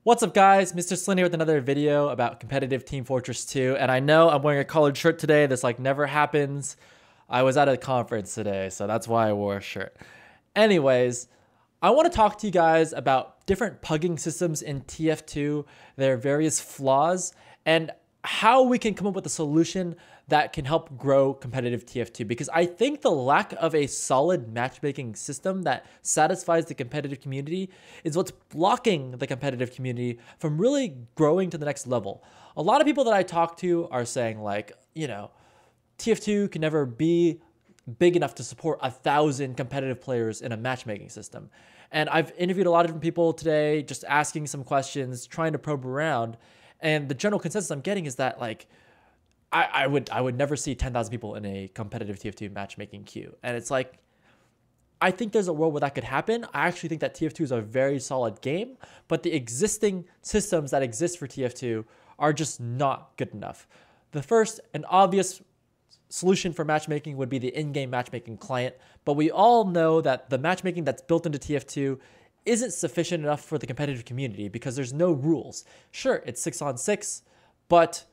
What's up guys, Mr. SLIN here with another video about competitive Team Fortress 2, and I know I'm wearing a collared shirt today. This like never happens. I was at a conference today, so that's why I wore a shirt. Anyways, I want to talk to you guys about different pugging systems in TF2, their various flaws, and how we can come up with a solution that can help grow competitive TF2, because I think the lack of a solid matchmaking system that satisfies the competitive community is what's blocking the competitive community from really growing to the next level. A lot of people that I talk to are saying like, TF2 can never be big enough to support 1,000 competitive players in a matchmaking system. And I've interviewed a lot of different people today, just asking some questions, trying to probe around. And the general consensus I'm getting is that like, I would never see 10,000 people in a competitive TF2 matchmaking queue. And it's like, I think there's a world where that could happen. I actually think that TF2 is a very solid game, but the existing systems that exist for TF2 are just not good enough. The first and obvious solution for matchmaking would be the in-game matchmaking client, but we all know that the matchmaking that's built into TF2 isn't sufficient enough for the competitive community because there's no rules. Sure, it's 6-on-6, but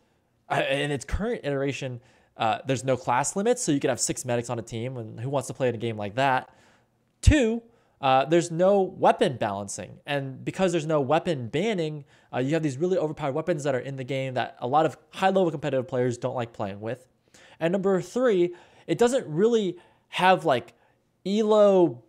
in its current iteration, there's no class limits, so you can have 6 medics on a team, and who wants to play in a game like that? 2, there's no weapon balancing, and because there's no weapon banning, you have these really overpowered weapons that are in the game that a lot of high-level competitive players don't like playing with. And number 3, it doesn't really have like Elo,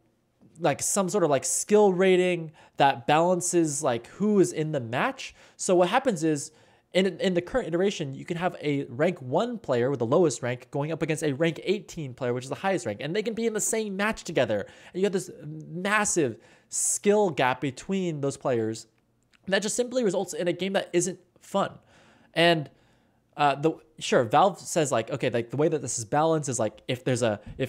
like some sort of like skill rating that balances like who is in the match. So what happens is, in the current iteration, you can have a rank 1 player with the lowest rank going up against a rank 18 player, which is the highest rank, and they can be in the same match together. And you have this massive skill gap between those players that just simply results in a game that isn't fun. And sure, Valve says like, okay, like the way that this is balanced is like if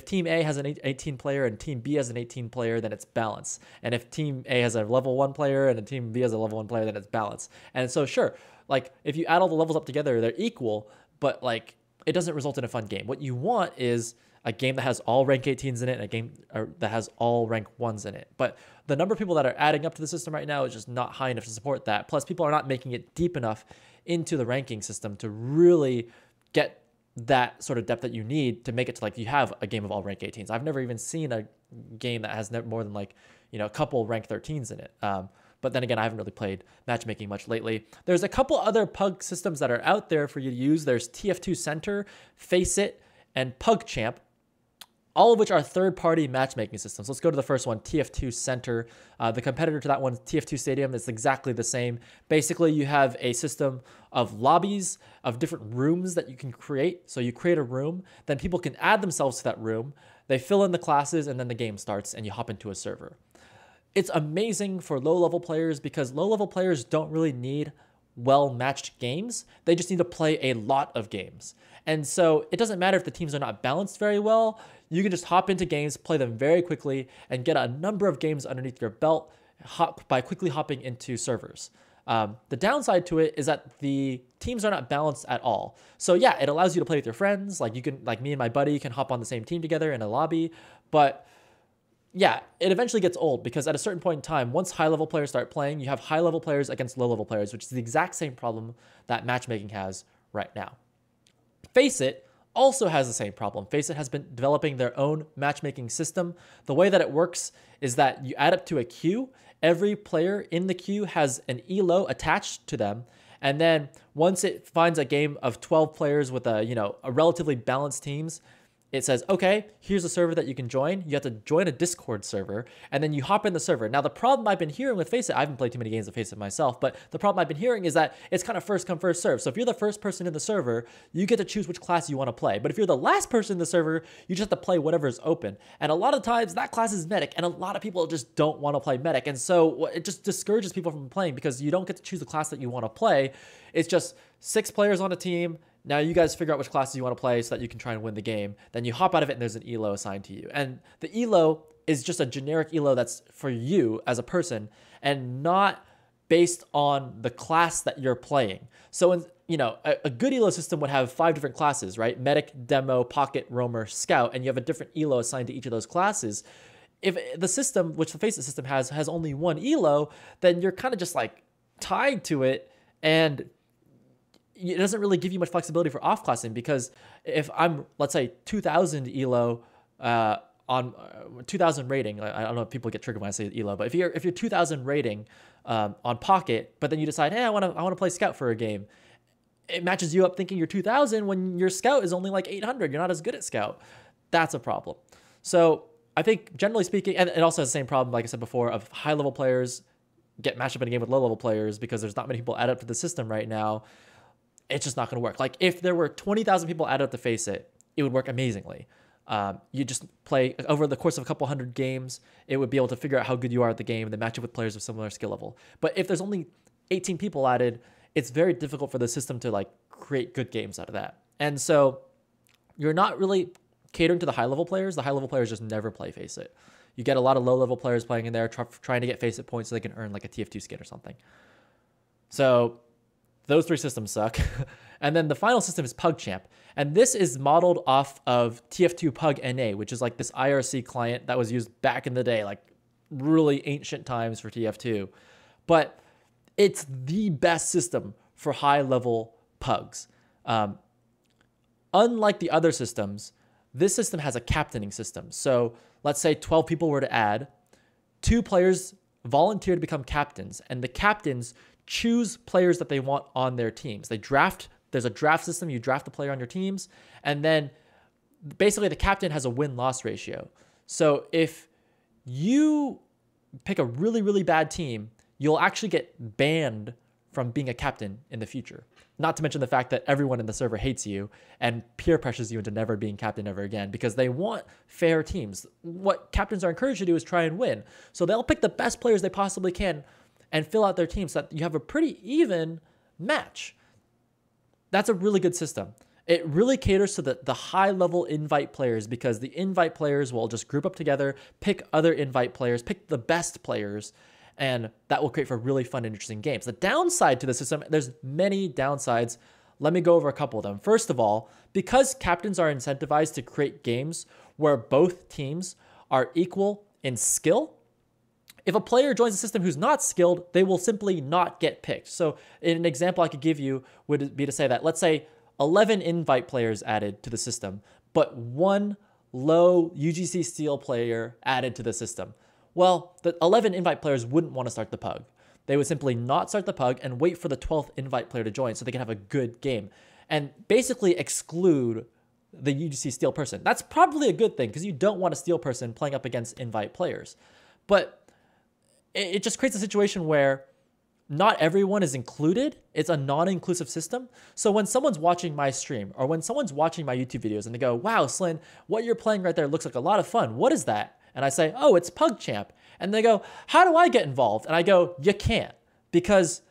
Team A has an 18 player and Team B has an 18 player, then it's balanced. And if Team A has a level 1 player and Team B has a level 1 player, then it's balanced. And so sure, like if you add all the levels up together, they're equal, but like it doesn't result in a fun game. What you want is a game that has all rank 18s in it and a game that has all rank 1s in it. But the number of people that are adding up to the system right now is just not high enough to support that. Plus, people are not making it deep enough into the ranking system to really get that sort of depth that you need to make it to like you have a game of all rank 18s. I've never even seen a game that has more than like, a couple rank 13s in it. But then again, I haven't really played matchmaking much lately. There's a couple other pug systems that are out there for you to use. There's TF2 Center, FACEIT, and PugChamp, all of which are third-party matchmaking systems. Let's go to the first one, TF2 Center. The competitor to that one, TF2 Stadium, is exactly the same. Basically, you have a system of lobbies, of different rooms that you can create. So you create a room, then people can add themselves to that room. They fill in the classes, and then the game starts, and you hop into a server. It's amazing for low-level players because low-level players don't really need well-matched games. They just need to play a lot of games. And so it doesn't matter if the teams are not balanced very well. You can just hop into games, play them very quickly, and get a number of games underneath your belt by quickly hopping into servers. The downside to it is that the teams are not balanced at all. So yeah, it allows you to play with your friends. Like you can, like me and my buddy can hop on the same team together in a lobby, but yeah, it eventually gets old because at a certain point in time, once high-level players start playing, you have high-level players against low-level players, which is the exact same problem that matchmaking has right now. FACEIT also has the same problem. FACEIT has been developing their own matchmaking system. The way that it works is that you add up to a queue. Every player in the queue has an Elo attached to them. And then once it finds a game of 12 players with a relatively balanced teams, it says, okay, here's a server that you can join. You have to join a Discord server, and then you hop in the server. Now, the problem I've been hearing with FACEIT, I haven't played too many games of FACEIT myself, but the problem I've been hearing is that it's kind of first come, first serve. So if you're the first person in the server, you get to choose which class you want to play. But if you're the last person in the server, you just have to play whatever is open. And a lot of times, that class is medic, and a lot of people just don't want to play medic. And so it just discourages people from playing because you don't get to choose the class that you want to play. It's just 6 players on a team. Now you guys figure out which classes you want to play so that you can try and win the game. Then you hop out of it and there's an Elo assigned to you. And the Elo is just a generic Elo that's for you as a person and not based on the class that you're playing. So a good Elo system would have 5 different classes, right? Medic, Demo, Pocket, Roamer, Scout, and you have a different Elo assigned to each of those classes. If the system, which the FACEIT system has only one Elo, then you're kind of just like tied to it, and it doesn't really give you much flexibility for off-classing, because if I'm, let's say, 2000 Elo on 2000 rating, I don't know if people get triggered when I say Elo, but if you're 2000 rating on Pocket, but then you decide, hey, I want to play Scout for a game, it matches you up thinking you're 2000 when your Scout is only like 800. You're not as good at Scout. That's a problem. So I think generally speaking, and it also has the same problem, like I said before, of high-level players get matched up in a game with low-level players because there's not many people added up to the system right now. It's just not going to work. Like if there were 20,000 people added up to FACEIT, it would work amazingly. You just play over the course of a couple hundred games, it would be able to figure out how good you are at the game and then match it with players of similar skill level. But if there's only 18 people added, it's very difficult for the system to like create good games out of that. And so you're not really catering to the high-level players. The high-level players just never play FACEIT. You get a lot of low-level players playing in there, trying to get FACEIT points so they can earn like a TF2 skin or something. So those three systems suck. And then the final system is PugChamp. And this is modeled off of TF2 Pug NA, which is like this IRC client that was used back in the day, like really ancient times for TF2. But it's the best system for high-level pugs. Unlike the other systems, this system has a captaining system. So let's say 12 people were to add, 2 players volunteer to become captains, and the captains choose players that they want on their teams. There's a draft system. You draft the player on your teams, and then basically the captain has a win-loss ratio. So if you pick a really, really bad team, you'll actually get banned from being a captain in the future. Not to mention the fact that everyone in the server hates you and peer pressures you into never being captain ever again because they want fair teams. What captains are encouraged to do is try and win. So they'll pick the best players they possibly can and fill out their teams so that you have a pretty even match. That's a really good system. It really caters to the high-level invite players because the invite players will just group up together, pick other invite players, pick the best players, and that will create for really fun and interesting games. The downside to the system, there's many downsides. Let me go over a couple of them. First of all, because captains are incentivized to create games where both teams are equal in skill, if a player joins the system who's not skilled, they will simply not get picked. So an example I could give you would be to say that, let's say 11 invite players added to the system, but 1 low UGC Steel player added to the system. Well, the 11 invite players wouldn't want to start the pug. They would simply not start the pug and wait for the 12th invite player to join so they can have a good game and basically exclude the UGC Steel person. That's probably a good thing because you don't want a Steel person playing up against invite players. But it just creates a situation where not everyone is included. It's a non-inclusive system. So when someone's watching my stream or when someone's watching my YouTube videos and they go, wow, SLIN, what you're playing right there looks like a lot of fun. What is that? And I say, oh, it's PugChamp. And they go, how do I get involved? And I go, you can't, because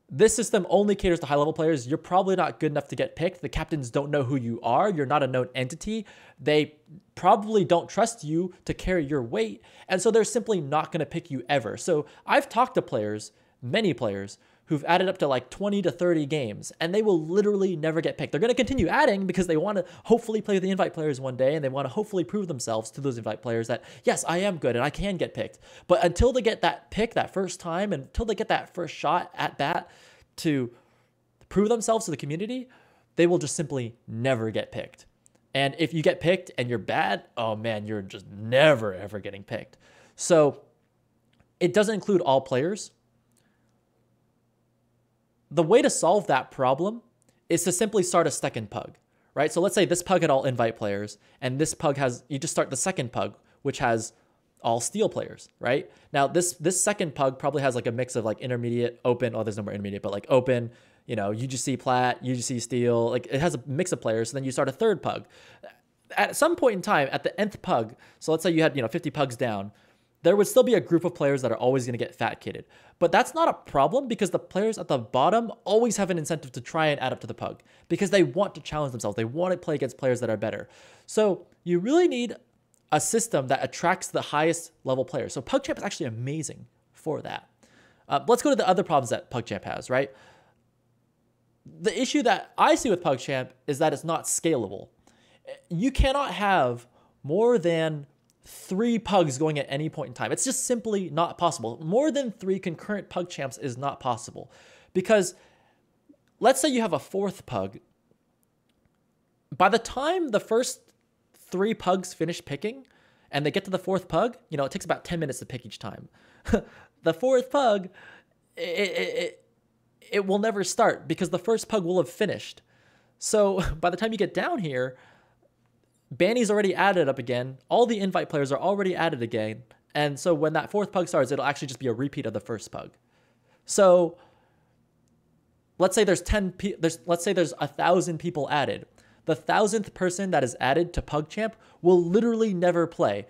this system only caters to high-level players. You're probably not good enough to get picked. The captains don't know who you are. You're not a known entity. They probably don't trust you to carry your weight. And so they're simply not going to pick you ever. So I've talked to players, many players, who've added up to like 20 to 30 games, and they will literally never get picked. They're going to continue adding because they want to hopefully play with the invite players one day, and they want to hopefully prove themselves to those invite players that, yes, I am good and I can get picked. But until they get that pick that first time, and until they get that first shot at bat to prove themselves to the community, they will just simply never get picked. And if you get picked and you're bad, oh man, you're just never, ever getting picked. So it doesn't include all players. The way to solve that problem is to simply start a second pug, right? So let's say this pug had all invite players, and this pug has, you just start the second pug, which has all Steel players, right? Now this second pug probably has like a mix of like intermediate, open, oh, there's no more intermediate, but like open, you know, UGC Plat, UGC Steel, like it has a mix of players. So then you start a third pug. At some point in time, at the nth pug, so let's say you had, 50 pugs down, there would still be a group of players that are always going to get fat kitted. But that's not a problem because the players at the bottom always have an incentive to try and add up to the pug because they want to challenge themselves. They want to play against players that are better. So you really need a system that attracts the highest level players. So PugChamp is actually amazing for that. Let's go to the other problems that PugChamp has, right? The issue that I see with PugChamp is that it's not scalable. You cannot have more than 3 pugs going at any point in time. It's just simply not possible. More than 3 concurrent PugChamps is not possible. Because let's say you have a 4th pug. By the time the first 3 pugs finish picking and they get to the 4th pug, you know, it takes about 10 minutes to pick each time. The 4th pug, it will never start because the first pug will have finished. So by the time you get down here, Banny's already added up again. All the invite players are already added again. And so when that 4th pug starts, it'll actually just be a repeat of the first pug. So let's say there's 1,000 people added. The 1,000th person that is added to PugChamp will literally never play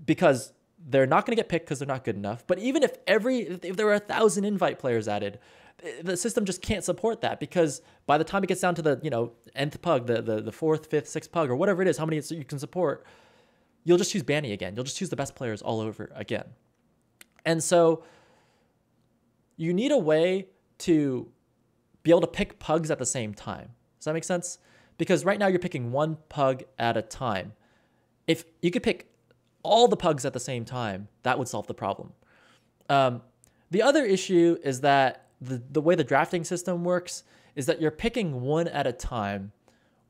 because they're not going to get picked because they're not good enough. But even if there were 1,000 invite players added, the system just can't support that because by the time it gets down to the, you know, nth pug, the 4th, 5th, 6th pug, or whatever it is, how many you can support, you'll just choose Banny again. You'll just choose the best players all over again. And so you need a way to be able to pick pugs at the same time. Does that make sense? Because right now you're picking 1 pug at a time. If you could pick all the pugs at the same time, that would solve the problem. The other issue is that the way the drafting system works is that you're picking 1 at a time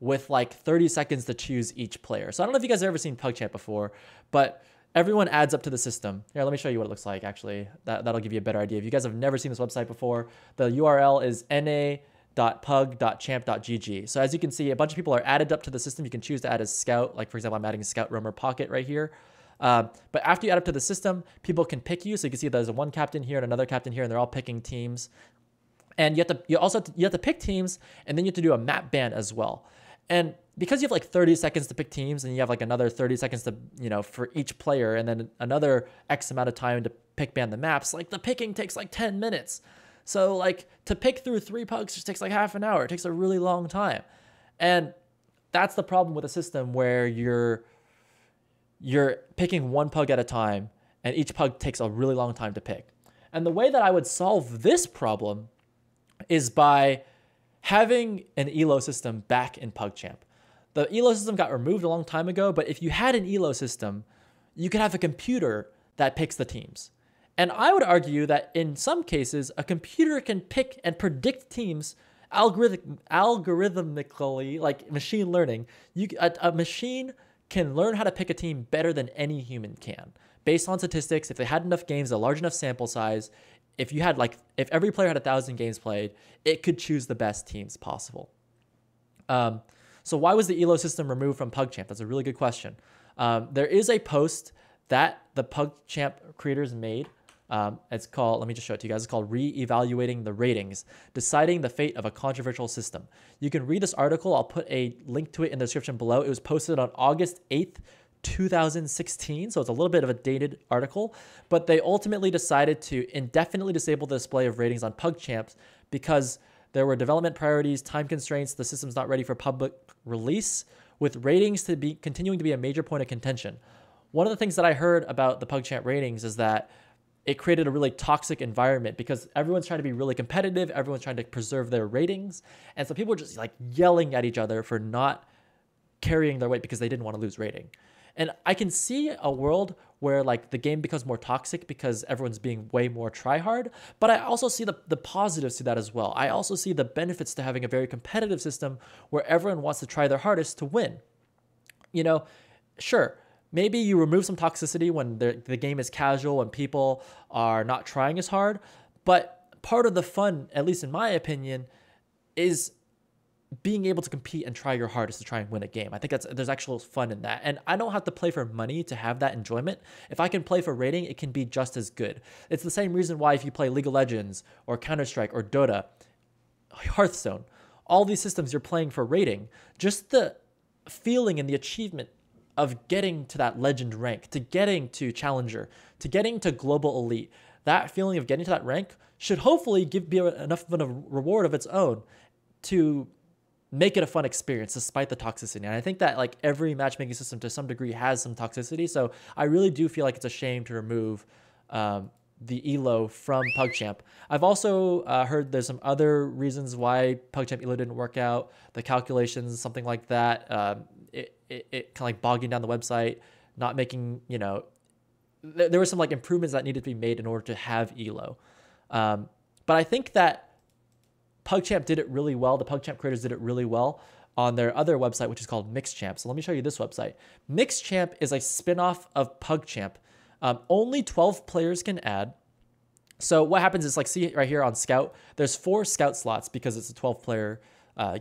with like 30 seconds to choose each player. So I don't know if you guys have ever seen PugChamp before, but everyone adds up to the system. Here, let me show you what it looks like, actually. That'll give you a better idea. If you guys have never seen this website before, the URL is na.pug.champ.gg. So as you can see, a bunch of people are added up to the system. You can choose to add a scout. Like, for example, I'm adding a scout roamer pocket right here. But after you add up to the system, people can pick you. So you can see there's one captain here and another captain here, and they're all picking teams. And you have to pick teams, and then you have to do a map ban as well. And because you have like 30 seconds to pick teams, and you have like another 30 seconds to, you know, for each player, and then another X amount of time to pick ban the maps, like the picking takes like 10 minutes. So like to pick through 3 pugs just takes like half an hour. It takes a really long time. And that's the problem with a system where you're picking 1 pug at a time, and each pug takes a really long time to pick. And the way that I would solve this problem is by having an Elo system back in PugChamp. The Elo system got removed a long time ago, but if you had an Elo system, you could have a computer that picks the teams. And I would argue that in some cases, a computer can pick and predict teams algorithmically, like machine learning. A machine can learn how to pick a team better than any human can. Based on statistics, if they had enough games, a large enough sample size, if every player had 1,000 games played, it could choose the best teams possible. So why was the Elo system removed from PugChamp? That's a really good question. There is a post that the PugChamp creators made. It's called, let me just show it to you guys. It's called Re-Evaluating the Ratings, Deciding the Fate of a Controversial System. You can read this article. I'll put a link to it in the description below. It was posted on August 8th, 2016, so it's a little bit of a dated article, but they ultimately decided to indefinitely disable the display of ratings on PugChamp because there were development priorities, time constraints, the system's not ready for public release, with ratings continuing to be a major point of contention. One of the things that I heard about the PugChamp ratings is that it created a really toxic environment because everyone's trying to be really competitive, everyone's trying to preserve their ratings, and so people were just like yelling at each other for not carrying their weight because they didn't want to lose rating. And I can see a world where like the game becomes more toxic because everyone's being way more try-hard, but I also see the positives to that as well. I also see the benefits to having a very competitive system where everyone wants to try their hardest to win. You know, sure, maybe you remove some toxicity when the game is casual and people are not trying as hard, but part of the fun, at least in my opinion, is being able to compete and try your hardest to try and win a game. I think there's actual fun in that. And I don't have to play for money to have that enjoyment. If I can play for rating, it can be just as good. It's the same reason why if you play League of Legends or Counter-Strike or Dota, Hearthstone, all these systems you're playing for rating, just the feeling and the achievement of getting to that legend rank, to getting to challenger, to getting to global elite, that feeling of getting to that rank should hopefully be enough of a reward of its own to make it a fun experience despite the toxicity. And I think that like every matchmaking system to some degree has some toxicity. So I really do feel like it's a shame to remove the Elo from PugChamp. I've also heard there's some other reasons why PugChamp Elo didn't work out. The calculations, something like that. It kind of like bogging down the website, not making, you know, there were some like improvements that needed to be made in order to have Elo. But I think that PugChamp did it really well. The PugChamp creators did it really well on their other website, which is called MixChamp. So let me show you this website. MixChamp is a spinoff of PugChamp. Only 12 players can add. So what happens is, like, see right here on Scout, there's 4 Scout slots because it's a 12-player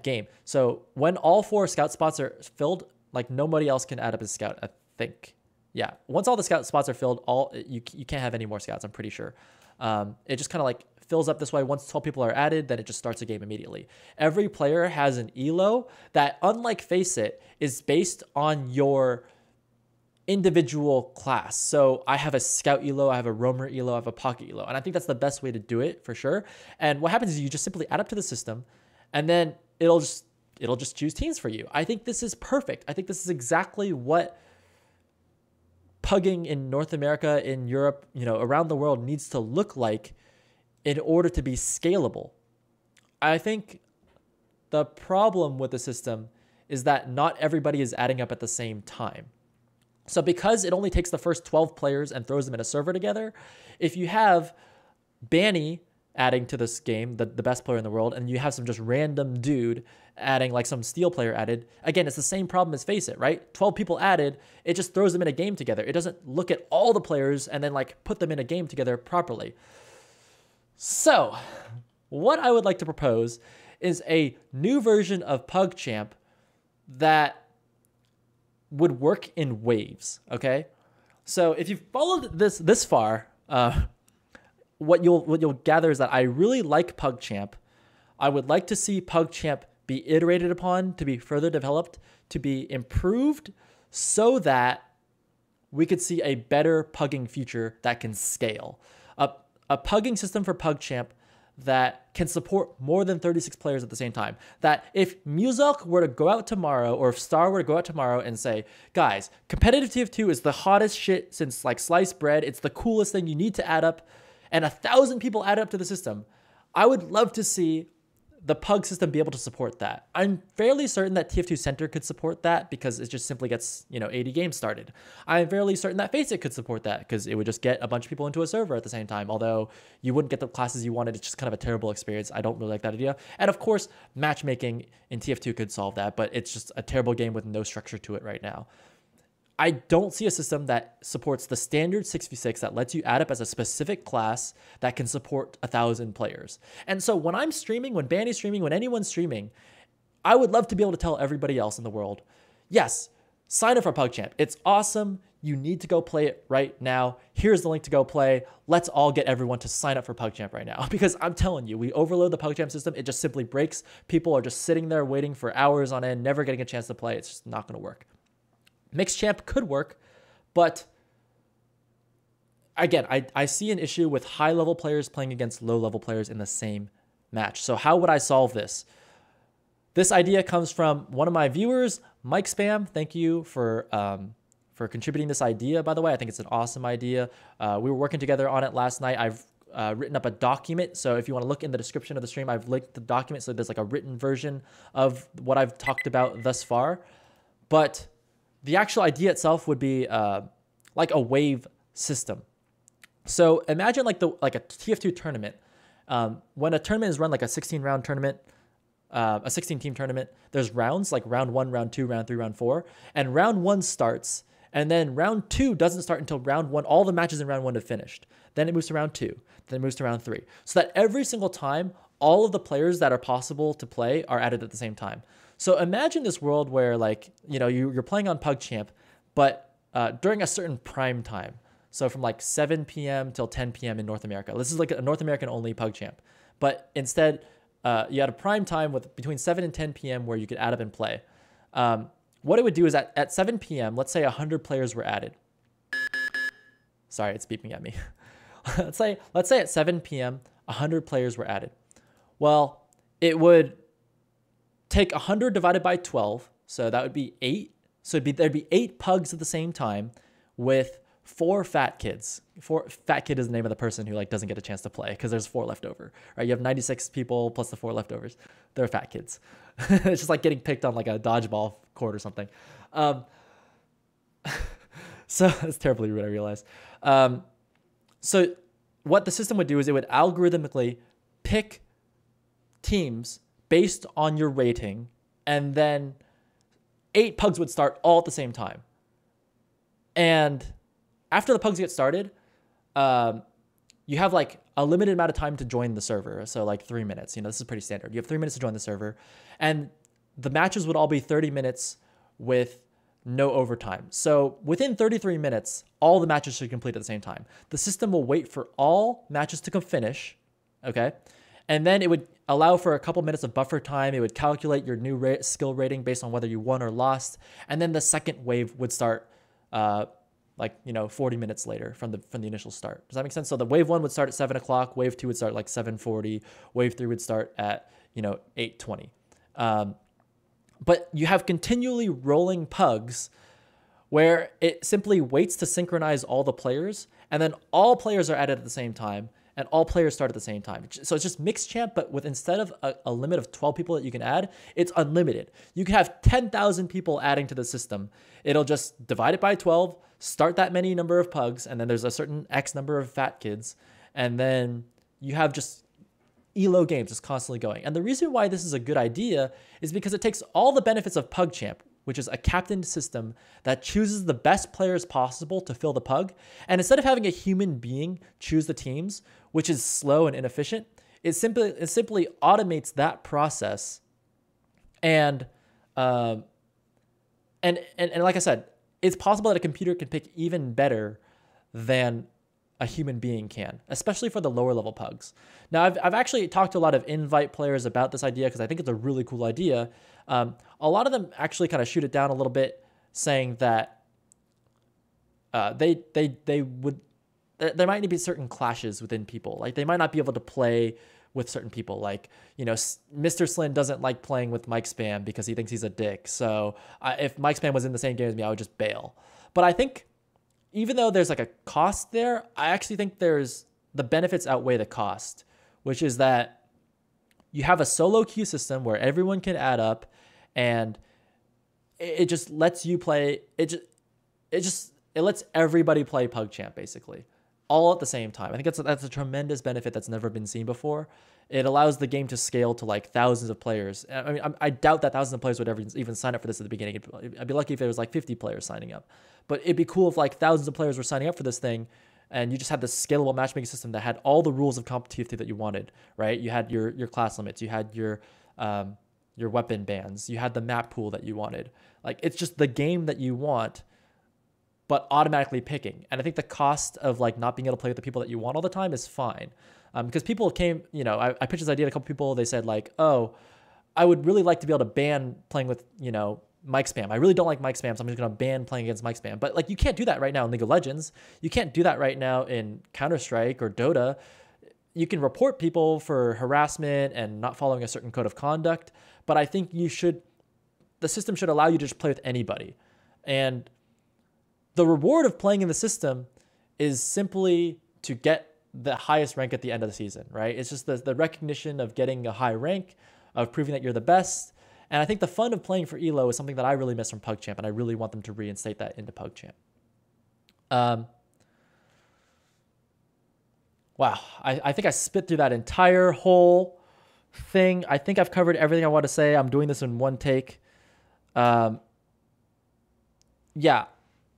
game. So when all 4 Scout spots are filled, like, nobody else can add up as Scout, I think. Yeah, once all the Scout spots are filled, you can't have any more Scouts, I'm pretty sure. It just kind of like fills up this way. Once 12 people are added, then it just starts a game immediately. Every player has an Elo that, unlike FACEIT, is based on your individual class. So I have a Scout Elo, I have a Roamer Elo, I have a Pocket Elo, and I think that's the best way to do it for sure. And what happens is you just simply add up to the system, and then it'll just choose teams for you. I think this is perfect. I think this is exactly what pugging in North America, in Europe, you know, around the world needs to look like in order to be scalable. I think the problem with the system is that not everybody is adding up at the same time. So because it only takes the first 12 players and throws them in a server together, if you have Banny adding to this game, the best player in the world, and you have some just random dude adding, like some Steel player added, again, it's the same problem as FACEIT, right? 12 people added, it just throws them in a game together. It doesn't look at all the players and then like put them in a game together properly. So what I would like to propose is a new version of PugChamp that would work in waves, okay? So if you've followed this far, what you'll gather is that I really like PugChamp. I would like to see PugChamp be iterated upon, to be further developed, to be improved, so that we could see a better pugging future that can scale. A pugging system for PugChamp that can support more than 36 players at the same time. That if Muzak were to go out tomorrow, or if Star were to go out tomorrow and say, guys, competitive TF2 is the hottest shit since like sliced bread, it's the coolest thing, you need to add up, and 1,000 people add up to the system, I would love to see the Pug system be able to support that. I'm fairly certain that TF2 Center could support that because it just simply gets, you know, 80 games started. I'm fairly certain that FACEIT could support that because it would just get a bunch of people into a server at the same time, although you wouldn't get the classes you wanted. It's just kind of a terrible experience. I don't really like that idea. And of course, matchmaking in TF2 could solve that, but it's just a terrible game with no structure to it right now. I don't see a system that supports the standard 6v6 that lets you add up as a specific class that can support 1,000 players. And so when I'm streaming, when Banny's streaming, when anyone's streaming, I would love to be able to tell everybody else in the world, yes, sign up for PugChamp. It's awesome. You need to go play it right now. Here's the link to go play. Let's all get everyone to sign up for PugChamp right now. Because I'm telling you, we overload the PugChamp system. It just simply breaks. People are just sitting there waiting for hours on end, never getting a chance to play. It's just not going to work. MixChamp could work, but again, I see an issue with high-level players playing against low-level players in the same match. So how would I solve this? This idea comes from one of my viewers, Mike Spam. Thank you for contributing this idea, by the way. I think it's an awesome idea. We were working together on it last night. I've written up a document. So if you want to look in the description of the stream, I've linked the document. So there's like a written version of what I've talked about thus far. But the actual idea itself would be like a wave system. So imagine like a TF2 tournament. When a tournament is run like a 16-round tournament, a 16-team tournament, there's rounds like round 1, round 2, round 3, round 4. And round 1 starts, and then round 2 doesn't start until round 1. All the matches in round 1 have finished. Then it moves to round 2. Then it moves to round 3. So that every single time, all of the players that are possible to play are added at the same time. So imagine this world where, like, you know, you're playing on PugChamp, but during a certain prime time. So from like 7 p.m. till 10 p.m. in North America. This is like a North American only PugChamp. But instead, you had a prime time with between 7 and 10 p.m. where you could add up and play. What it would do is at 7 p.m., let's say 100 players were added. Sorry, it's beeping at me. let's say at 7 p.m., 100 players were added. Well, it would take 100 divided by 12, so that would be 8. So there'd be 8 pugs at the same time with 4 fat kids. Fat kid is the name of the person who like doesn't get a chance to play because there's 4 left over. Right? You have 96 people plus the 4 leftovers. They're fat kids. It's just like getting picked on like a dodgeball court or something. So that's terribly rude, I realize. So what the system would do is it would algorithmically pick teams based on your rating, and then 8 pugs would start all at the same time. And after the pugs get started, you have like a limited amount of time to join the server. So like 3 minutes, this is pretty standard. You have 3 minutes to join the server, and the matches would all be 30 minutes with no overtime. So within 33 minutes, all the matches should complete at the same time. The system will wait for all matches to finish, okay? And then it would allow for a couple minutes of buffer time. It would calculate your new skill rating based on whether you won or lost. And then the second wave would start 40 minutes later from the initial start. Does that make sense? So the wave 1 would start at 7 o'clock. Wave 2 would start like 7:40. Wave 3 would start at 8:20. But you have continually rolling pugs where it simply waits to synchronize all the players, and then all players are added at the same time, and all players start at the same time. So it's just MixChamp, but with instead of a limit of 12 people that you can add, it's unlimited. You can have 10,000 people adding to the system. It'll just divide it by 12, start that many number of pugs, and then there's a certain X number of fat kids, and then you have just Elo games just constantly going. And the reason why this is a good idea is because it takes all the benefits of PugChamp, which is a captained system that chooses the best players possible to fill the pug. And instead of having a human being choose the teams, which is slow and inefficient, it simply automates that process. And like I said, it's possible that a computer can pick even better than a human being can, especially for the lower level pugs. Now, I've actually talked to a lot of invite players about this idea because I think it's a really cool idea. A lot of them actually kind of shoot it down a little bit, saying that there might be certain clashes within people. Like they might not be able to play with certain people. Like, Mr. SLIN doesn't like playing with Mike Spam because he thinks he's a dick. So if Mike Spam was in the same game as me, I would just bail. But I think even though there's like a cost there, I actually think the benefits outweigh the cost, which is that you have a solo queue system where everyone can add up, and it just lets you play. It lets everybody play PugChamp basically, all at the same time. I think that's a tremendous benefit that's never been seen before. It allows the game to scale to like thousands of players. I mean, I doubt that thousands of players would ever even sign up for this at the beginning. I'd be lucky if it was like 50 players signing up. But it'd be cool if like thousands of players were signing up for this thing, and you just had this scalable matchmaking system that had all the rules of comp TF2 that you wanted, right? You had your class limits, you had your weapon bans, you had the map pool that you wanted. Like it's just the game that you want, but automatically picking. And I think the cost of like not being able to play with the people that you want all the time is fine. Because people came, I pitched this idea to a couple people. They said like, oh, I would really like to be able to ban playing with, Mike Spam. I really don't like Mike Spam, so I'm just going to ban playing against Mike Spam. But like, you can't do that right now in League of Legends. You can't do that right now in Counter-Strike or Dota. You can report people for harassment and not following a certain code of conduct. But I think the system should allow you to just play with anybody. And the reward of playing in the system is simply to get the highest rank at the end of the season, right? It's just the recognition of getting a high rank, of proving that you're the best. And I think the fun of playing for Elo is something that I really miss from PugChamp, and I really want them to reinstate that into PugChamp. Wow, I think I spit through that entire whole thing. I think I've covered everything I want to say. I'm doing this in one take. Yeah,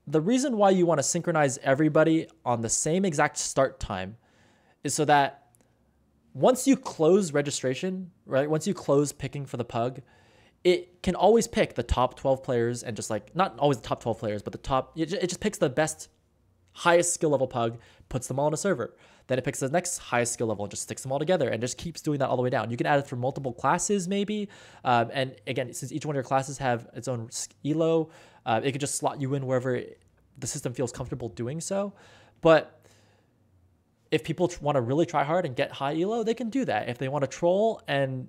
the reason why you want to synchronize everybody on the same exact start time is so that once you close registration, right? Once you close picking for the pug, it can always pick the top 12 players, and just like, not always the top 12 players, but it just picks the best, highest skill level pug, puts them all in a server. Then it picks the next highest skill level and just sticks them all together, and just keeps doing that all the way down. You can add it for multiple classes maybe. And again, since each one of your classes have its own Elo, it could just slot you in wherever the system feels comfortable doing so. But if people want to really try hard and get high Elo, they can do that. If they want to troll and,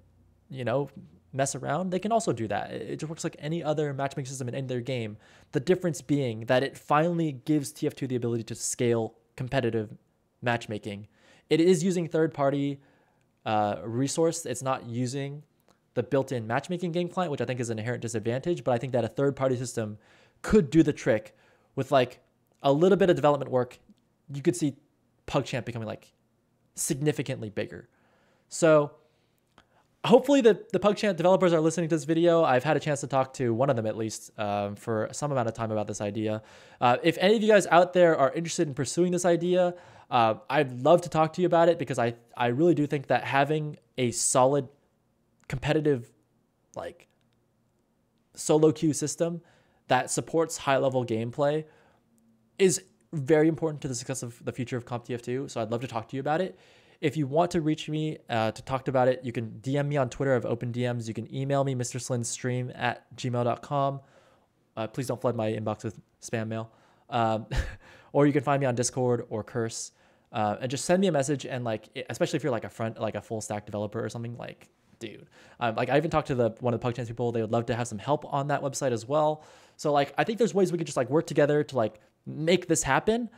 mess around, they can also do that. It just works like any other matchmaking system in their game. The difference being that it finally gives TF2 the ability to scale competitive matchmaking. It is using third-party resource. It's not using the built-in matchmaking game client, which I think is an inherent disadvantage. But I think that a third-party system could do the trick with like a little bit of development work, you could see PugChamp becoming like significantly bigger. So hopefully the PugChamp developers are listening to this video. I've had a chance to talk to one of them at least for some amount of time about this idea. If any of you guys out there are interested in pursuing this idea, I'd love to talk to you about it, because I really do think that having a solid competitive like solo queue system that supports high-level gameplay is very important to the success of the future of CompTF2. So I'd love to talk to you about it. If you want to reach me to talk about it, you can DM me on Twitter. I have open DMs. You can email me, mrslinstream@gmail.com. Please don't flood my inbox with spam mail. Or you can find me on Discord or Curse. And just send me a message. And like, especially if you're like a full stack developer or something, like, dude, like I even talked to one of the PugChamp people. They would love to have some help on that website as well. So like, I think there's ways we could just like work together to like make this happen.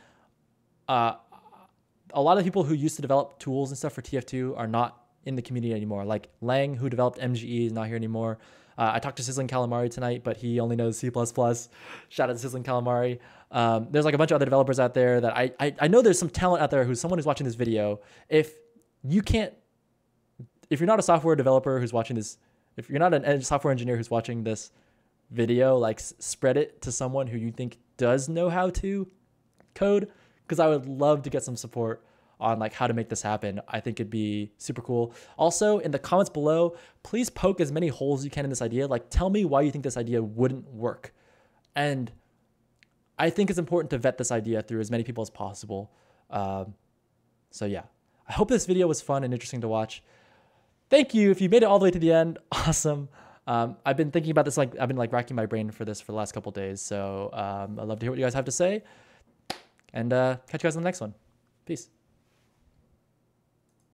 A lot of people who used to develop tools and stuff for TF2 are not in the community anymore. Like Lang, who developed MGE, is not here anymore. I talked to SLIN Calamari tonight, but he only knows C++. Shout out to SLIN Calamari. There's like a bunch of other developers out there that I know there's some talent out there someone who's watching this video. If you're not a software developer who's watching this, if you're not a software engineer who's watching this video, like spread it to someone who you think does know how to code, because I would love to get some support on like how to make this happen. I think it'd be super cool. Also, in the comments below, please poke as many holes as you can in this idea. Like, tell me why you think this idea wouldn't work. And I think it's important to vet this idea through as many people as possible. So yeah, I hope this video was fun and interesting to watch. Thank you. If you made it all the way to the end, awesome. I've been thinking about this, like I've been like racking my brain for this for the last couple of days. So I'd love to hear what you guys have to say, and catch you guys on the next one. Peace.